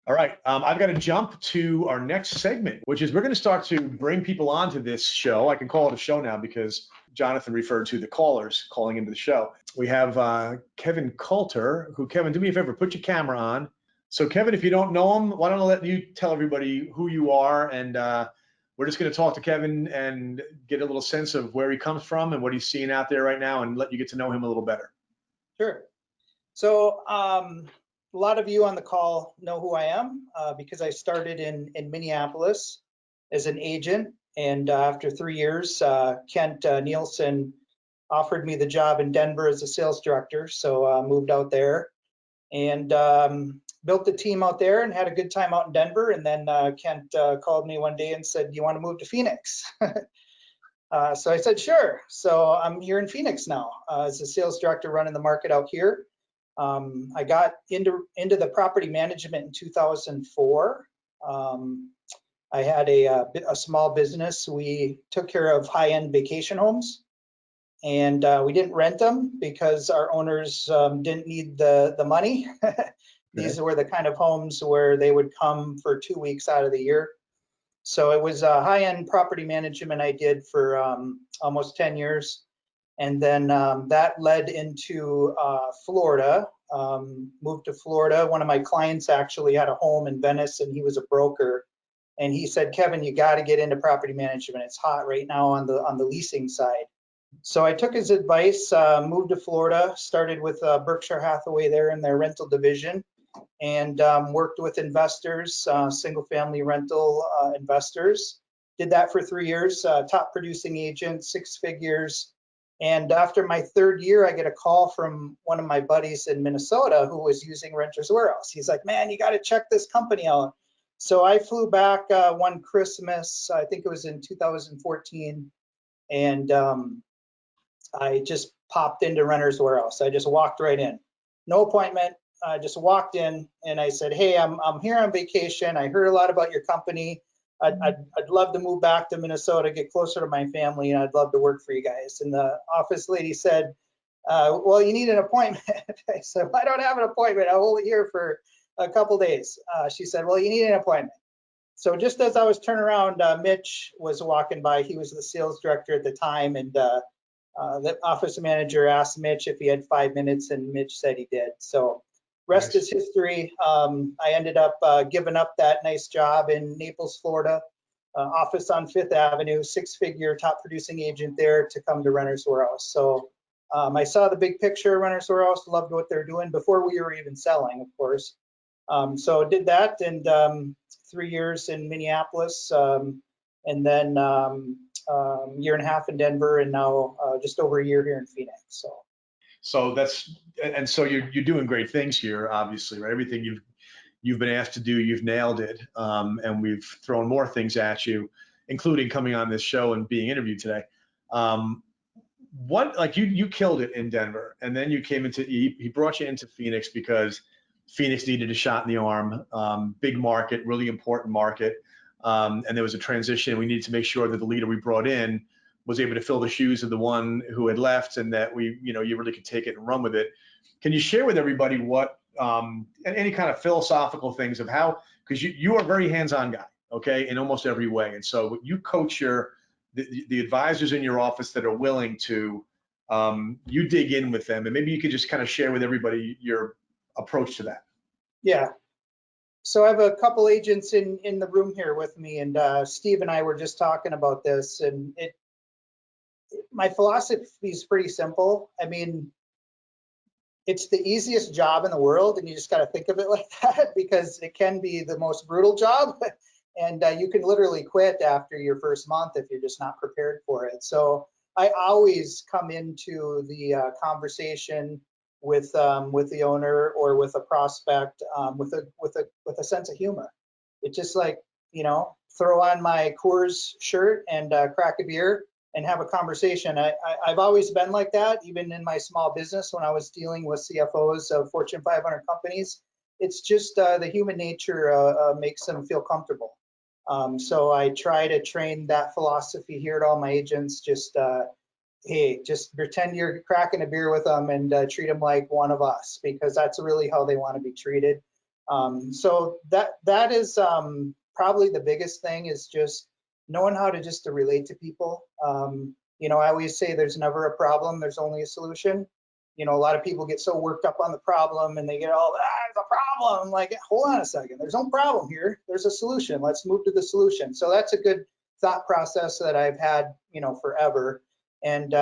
All right, I've got to jump to our next segment, which is we're going to start to bring people onto this show. I can call it a show now because Jonathan referred to the callers calling into the show. We have Kevin Coulter, who, Kevin, do me a favor, put your camera on. So, Kevin, if you don't know him, why don't I let you tell everybody who you are, and we're just going to talk to Kevin and get a little sense of where he comes from and what he's seeing out there right now, and let you get to know him a little better. Sure. So a lot of you on the call know who I am because I started in Minneapolis as an agent, and after 3 years, Kent Nielsen offered me the job in Denver as a sales director, so I moved out there and built the team out there and had a good time out in Denver. And then Kent called me one day and said, "Do you want to move to Phoenix?" So I said, sure. So I'm here in Phoenix now as a sales director running the market out here. I got into the property management in 2004. I had a small business. We took care of high-end vacation homes, and we didn't rent them because our owners didn't need the money. These were the kind of homes where they would come for 2 weeks out of the year. So it was high-end property management I did for almost 10 years. And then that led into Florida, moved to Florida. One of my clients actually had a home in Venice, and he was a broker. And he said, "Kevin, you got to get into property management. It's hot right now on the leasing side." So I took his advice, moved to Florida, started with Berkshire Hathaway there in their rental division, and worked with investors, single family rental investors. Did that for 3 years, top producing agent, 6 figures. And after my 3rd year, I get a call from one of my buddies in Minnesota who was using Renters Warehouse. He's like, "Man, you got to check this company out." So I flew back one Christmas, I think it was in 2014, and I just popped into Renters Warehouse. I just walked right in, no appointment. I just walked in and I said, "Hey, I'm here on vacation. I heard a lot about your company. I'd love to move back to Minnesota, get closer to my family, and I'd love to work for you guys." And the office lady said, "Well, you need an appointment." I said, "I don't have an appointment. I'm only here for a couple days." She said, "Well, you need an appointment." So just as I was turning around, Mitch was walking by. He was the sales director at the time, and the office manager asked Mitch if he had 5 minutes, and Mitch said he did. So rest is history. I ended up giving up that nice job in Naples, Florida, office on 5th Avenue, 6-figure top producing agent there, to come to Renters Warehouse. So I saw the big picture of Renters Warehouse, loved what they're doing before we were even selling, of course. So did that, and 3 years in Minneapolis, and then year and a half in Denver, and now just over a year here in Phoenix. So so you're doing great things here, obviously, right? Everything you've been asked to do, you've nailed it, and we've thrown more things at you, including coming on this show and being interviewed today. You killed it in Denver, and then you came he brought you into Phoenix because Phoenix needed a shot in the arm, big market, really important market, and there was a transition. We needed to make sure that the leader we brought in was able to fill the shoes of the one who had left, and that you really could take it and run with it. Can you share with everybody what any kind of philosophical things of how, because you are a very hands-on guy, okay, in almost every way, and so you coach the advisors in your office that are willing to, you dig in with them, and maybe you could just kind of share with everybody your approach to that. Yeah. So I have a couple agents in the room here with me, and Steve and I were just talking about this, and my philosophy is pretty simple. I mean, it's the easiest job in the world, and you just got to think of it like that, because it can be the most brutal job, and you can literally quit after your first month if you're just not prepared for it. So I always come into the conversation with the owner or with a prospect with a sense of humor. It's just like, throw on my Coors shirt and crack a beer and have a conversation. I've always been like that, even in my small business when I was dealing with CFOs of Fortune 500 companies. It's just the human nature makes them feel comfortable. So I try to train that philosophy here at all my agents. Hey, just pretend you're cracking a beer with them and treat them like one of us, because that's really how they want to be treated. So that is probably the biggest thing, is just knowing how to just to relate to people. You know, I always say there's never a problem, there's only a solution. You know, a lot of people get so worked up on the problem and they get all, it's a problem. I'm like, hold on a second, there's no problem here. There's a solution. Let's move to the solution. So that's a good thought process that I've had, you know, forever. And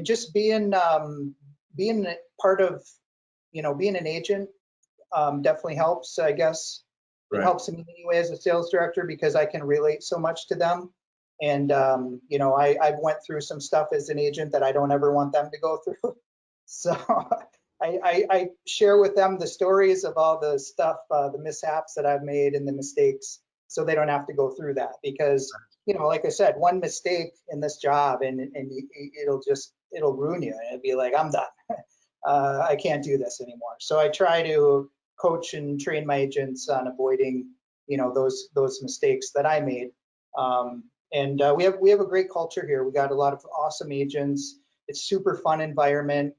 just being part of, you know, being an agent definitely helps, I guess. It Right. helps me anyway as a sales director because I can relate so much to them. And, you know, I've went through some stuff as an agent that I don't ever want them to go through. So I share with them the stories of all the stuff, the mishaps that I've made and the mistakes, so they don't have to go through that. Because, you know, like I said, one mistake in this job and it'll ruin you. It'll be like, I'm done. I can't do this anymore. So I try to coach and train my agents on avoiding, you know, those mistakes that I made. And we have a great culture here. We got a lot of awesome agents. It's super fun environment.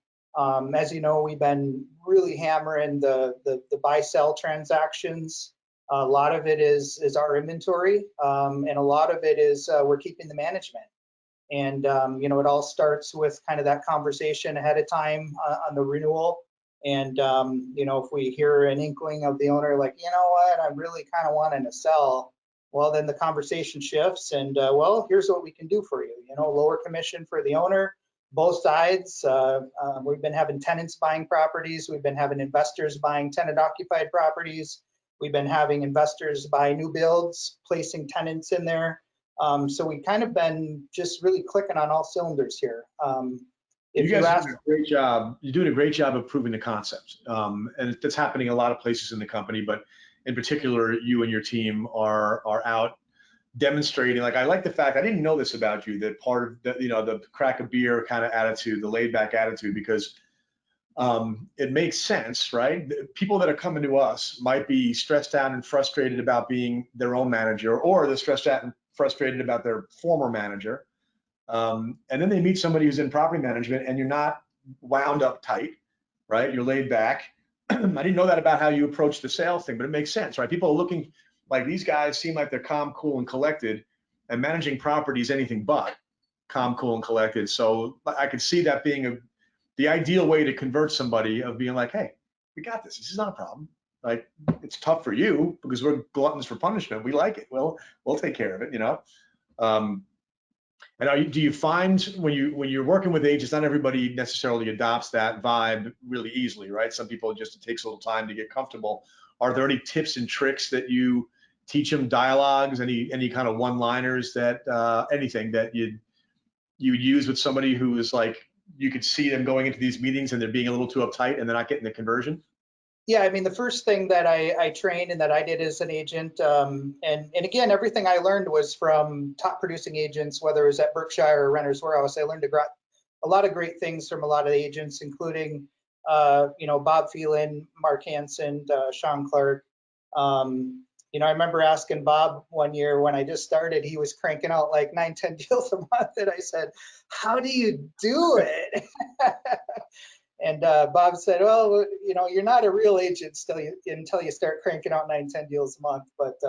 As you know, we've been really hammering the buy sell transactions. A lot of it is our inventory, and a lot of it is we're keeping the management. And you know, it all starts with kind of that conversation ahead of time on the renewal. And you know, if we hear an inkling of the owner, like, you know what, I'm really kind of wanting to sell, well, then the conversation shifts, and well, here's what we can do for you. You know, lower commission for the owner, both sides. We've been having tenants buying properties. We've been having investors buying tenant occupied properties. We've been having investors buy new builds, placing tenants in there. So we kind of been just really clicking on all cylinders here. You If you guys are ask, doing a great job. You're doing a great job of proving the concept, and that's happening in a lot of places in the company. But in particular, you and your team are out demonstrating. Like, I like the fact, I didn't know this about you, that part of the, you know, the crack a beer kind of attitude, the laid back attitude, because it makes sense, right? People that are coming to us might be stressed out and frustrated about being their own manager, or they're stressed out and frustrated about their former manager. And then they meet somebody who's in property management and you're not wound up tight, right? You're laid back. I didn't know that about how you approach the sales thing, but it makes sense, right? People are looking, like, these guys seem like they're calm, cool, and collected, and managing property is anything but calm, cool, and collected. So I could see that being the ideal way to convert somebody, of being like, hey, we got this. This is not a problem. Like, it's tough for you because we're gluttons for punishment. We like it. Well, we'll take care of it, you know? And do you find when you're working with agents, not everybody necessarily adopts that vibe really easily, right? Some people, just, it takes a little time to get comfortable. Are there any tips and tricks that you teach them, dialogues, any kind of one-liners, that anything that you use with somebody who is like, you could see them going into these meetings and they're being a little too uptight and they're not getting the conversion? yeah, I mean, the first thing that I trained and that I did as an agent, and again, everything I learned was from top producing agents, whether it was at Berkshire or Renters Warehouse. I learned a lot of great things from a lot of agents, including, you know, Bob Phelan, Mark Hansen, Sean Clark. You know, I remember asking Bob one year when I just started, he was cranking out like 9, 10 deals a month. And I said, how do you do it? And Bob said, well, you know, you're not a real agent until you start cranking out 9, 10 deals a month. But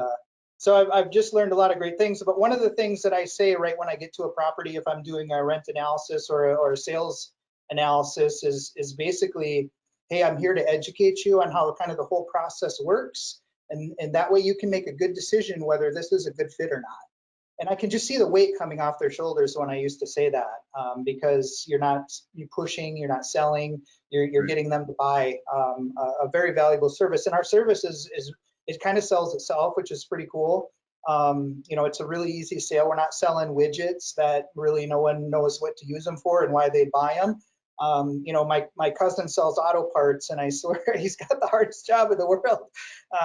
so I've just learned a lot of great things. But one of the things that I say right when I get to a property, if I'm doing a rent analysis or a sales analysis, is basically, hey, I'm here to educate you on how kind of the whole process works. And that way you can make a good decision whether this is a good fit or not. And I can just see the weight coming off their shoulders when I used to say that, because you're pushing, you're not selling, you're getting them to buy a very valuable service. And our service it kind of sells itself, which is pretty cool. You know, it's a really easy sale. We're not selling widgets that really no one knows what to use them for and why they buy them. You know, my cousin sells auto parts, and I swear he's got the hardest job in the world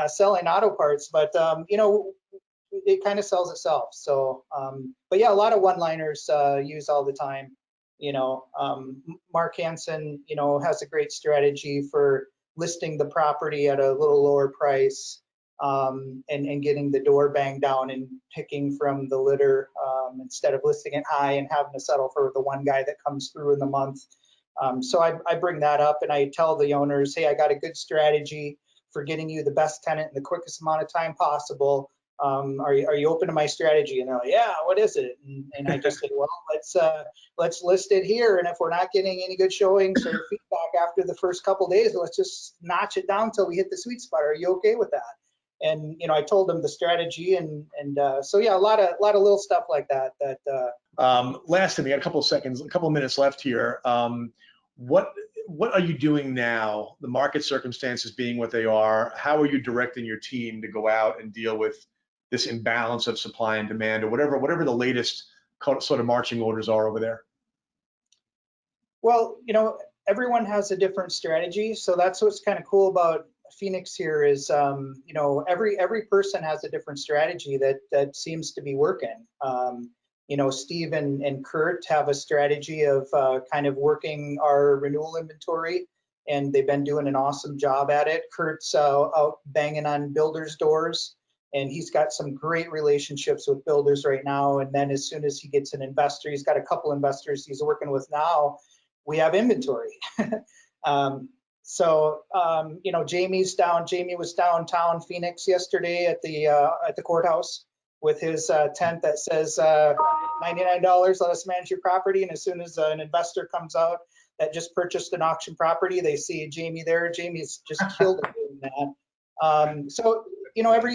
selling auto parts. But you know, it kind of sells itself. So, but yeah, a lot of one-liners use all the time. You know, Mark Hansen, you know, has a great strategy for listing the property at a little lower price, and getting the door banged down and picking from the litter, instead of listing it high and having to settle for the one guy that comes through in the month. So I bring that up and I tell the owners, hey, I got a good strategy. for getting you the best tenant in the quickest amount of time possible. Are you open to my strategy? And they're like, yeah, what is it? And I just said, well, let's list it here. And if we're not getting any good showings or feedback after the first couple days, let's just notch it down till we hit the sweet spot. Are you okay with that? And I told them the strategy, and so yeah, a lot of little stuff like that. Last thing, we got a couple of minutes left here. What are you doing now? The market circumstances being what they are, how are you directing your team to go out and deal with this imbalance of supply and demand, or whatever the latest sort of marching orders are over there? Well, everyone has a different strategy, so that's what's kind of cool about Phoenix here is, every person has a different strategy that seems to be working. Steve and Kurt have a strategy of kind of working our renewal inventory, and they've been doing an awesome job at it. Kurt's out banging on builders' doors, and he's got some great relationships with builders right now. And then as soon as he gets an investor, he's got a couple investors he's working with now, we have inventory. Jamie was downtown Phoenix yesterday at the courthouse with his tent that says $99, let us manage your property. And as soon as an investor comes out that just purchased an auction property, they see Jamie there. Jamie's just killed it doing that.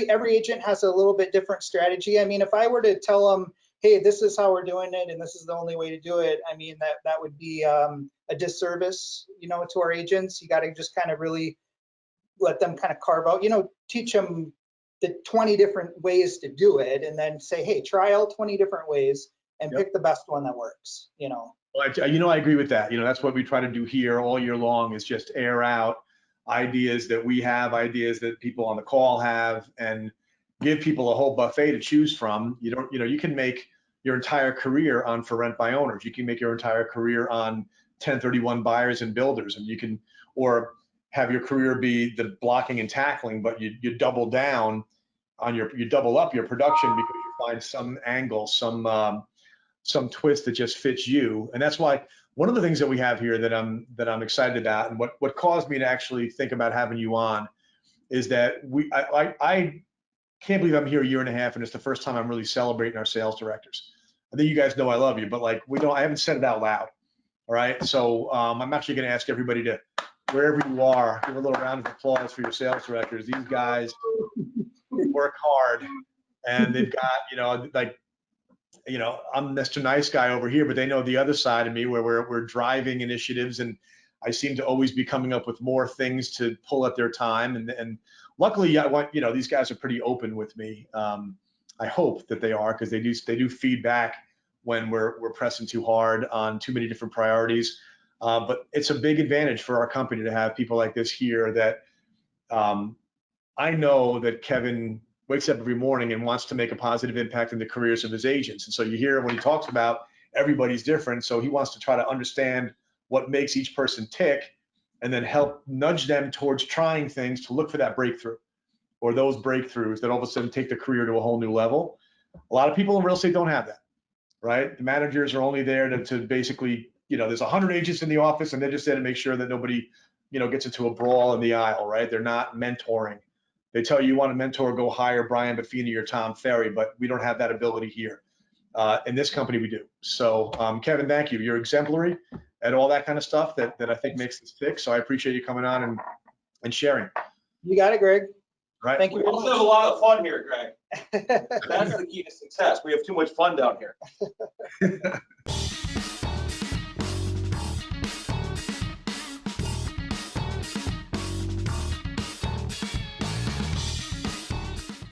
Every agent has a little bit different strategy. I mean, if I were to tell them, hey, this is how we're doing it and this is the only way to do it, I mean, that would be a disservice, to our agents. You got to just kind of really let them kind of carve out, teach them the 20 different ways to do it, and then say, hey, try all 20 different ways and pick the best one that works. Well, I agree with that. That's what we try to do here all year long, is just air out ideas that we have, ideas that people on the call have, and give people a whole buffet to choose from. You can make your entire career on for rent by owners. You can make your entire career on 1031 buyers and builders, and you can, or have your career be the blocking and tackling, but you double down on you double up your production because you find some angle, some twist that just fits you. And that's why one of the things that we have here that I'm excited about, and what caused me to actually think about having you on, is that I can't believe I'm here a year and a half, and it's the first time I'm really celebrating our sales directors. I think you guys know I love you, but I haven't said it out loud. All right, so I'm actually going to ask everybody to, wherever you are, give a little round of applause for your sales directors. These guys work hard, and they've got, I'm Mr. Nice Guy over here, but they know the other side of me where we're driving initiatives, and I seem to always be coming up with more things to pull at their time. And luckily, these guys are pretty open with me. I hope that they are, because they do feedback when we're pressing too hard on too many different priorities. But it's a big advantage for our company to have people like this here that I know that Kevin wakes up every morning and wants to make a positive impact in the careers of his agents. And so you hear when he talks about everybody's different, so he wants to try to understand what makes each person tick and then help nudge them towards trying things to look for that breakthrough, or those breakthroughs that all of a sudden take the career to a whole new level. A lot of people in real estate don't have that, right? The managers are only there to basically, there's 100 agents in the office, and they're just there to make sure that nobody, gets into a brawl in the aisle, right? They're not mentoring. They tell you want a mentor, go hire Brian Buffini or Tom Ferry, but we don't have that ability here. In this company, we do. So, Kevin, thank you. You're exemplary at all that kind of stuff that I think makes this tick. So I appreciate you coming on and sharing. You got it, Greg. Right. Thank you. We also have a lot of fun here, Greg. That's the key to success. We have too much fun down here.